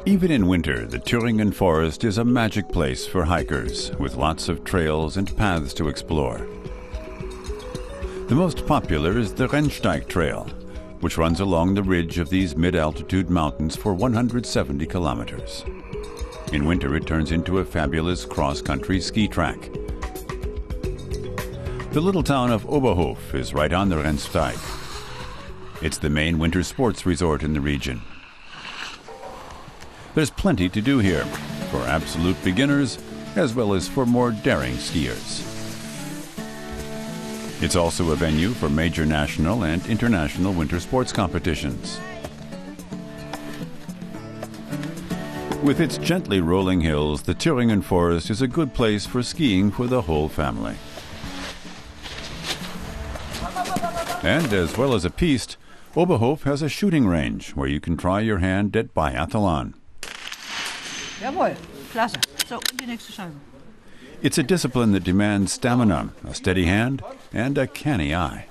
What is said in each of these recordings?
Even in winter, the Thüringen forest is a magic place for hikers, with lots of trails and paths to explore. The most popular is the Rennsteig Trail, which runs along the ridge of these mid-altitude mountains for 170 kilometers. In winter, it turns into a fabulous cross-country ski track. The little town of Oberhof is right on the Rennsteig. It's the main winter sports resort in the region. There's plenty to do here, for absolute beginners as well as for more daring skiers. It's also a venue for major national and international winter sports competitions. With its gently rolling hills, the Thüringen forest is a good place for skiing for the whole family. And as well as a piste, Oberhof has a shooting range where you can try your hand at biathlon. Jawohl, klasse. So, die nächste Scheibe. It's a discipline that demands stamina, a steady hand, and a canny eye.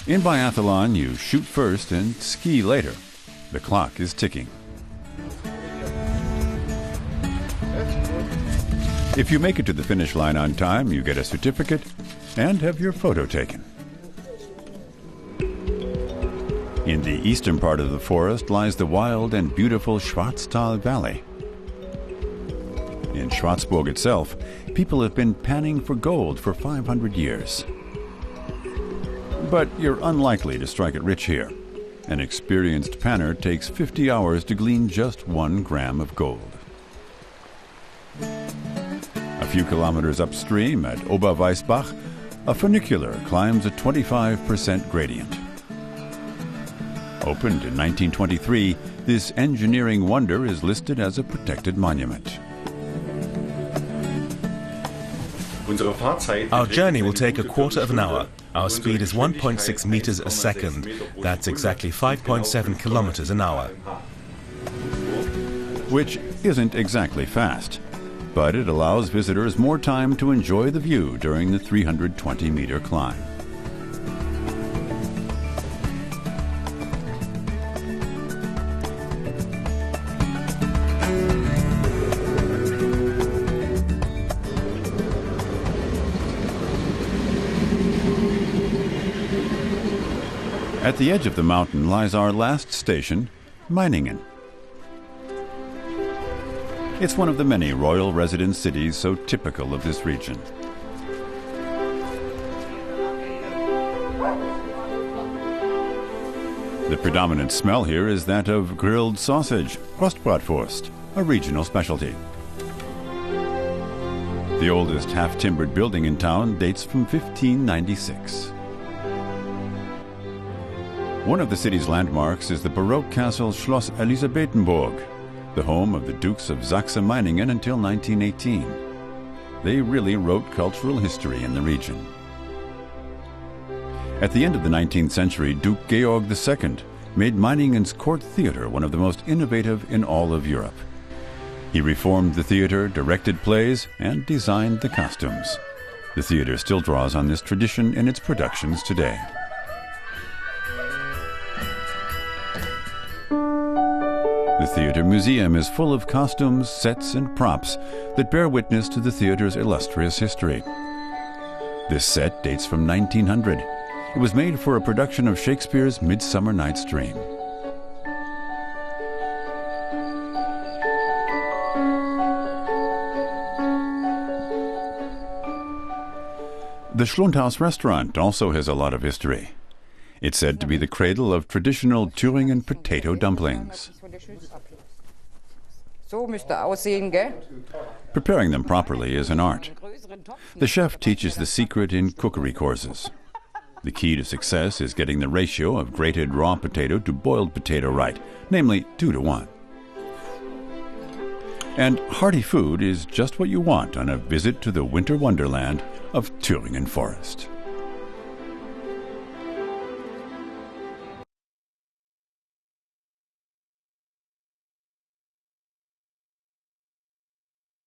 In biathlon, you shoot first and ski later. The clock is ticking. If you make it to the finish line on time, you get a certificate and have your photo taken. In the eastern part of the forest lies the wild and beautiful Schwarztal Valley. In Schwarzburg itself, people have been panning for gold for 500 years. But you're unlikely to strike it rich here. An experienced panner takes 50 hours to glean just 1 gram of gold. A few kilometers upstream at Oberweisbach, a funicular climbs a 25% gradient. Opened in 1923, this engineering wonder is listed as a protected monument. Our journey will take a quarter of an hour. Our speed is 1.6 meters a second. That's exactly 5.7 kilometers an hour. Which isn't exactly fast, but it allows visitors more time to enjoy the view during the 320-meter climb. At the edge of the mountain lies our last station, Meiningen. It's one of the many royal residence cities so typical of this region. The predominant smell here is that of grilled sausage, Rostbratwurst, a regional specialty. The oldest half-timbered building in town dates from 1596. One of the city's landmarks is the Baroque castle Schloss Elisabethenburg, the home of the Dukes of Saxe-Meiningen until 1918. They really wrote cultural history in the region. At the end of the 19th century, Duke Georg II made Meiningen's court theater one of the most innovative in all of Europe. He reformed the theater, directed plays, and designed the costumes. The theater still draws on this tradition in its productions today. The Theater Museum is full of costumes, sets, and props that bear witness to the theater's illustrious history. This set dates from 1900. It was made for a production of Shakespeare's Midsummer Night's Dream. The Schlundhaus restaurant also has a lot of history. It's said to be the cradle of traditional Thüringen potato dumplings. Preparing them properly is an art. The chef teaches the secret in cookery courses. The key to success is getting the ratio of grated raw potato to boiled potato right, namely 2 to 1. And hearty food is just what you want on a visit to the winter wonderland of Thüringen Forest.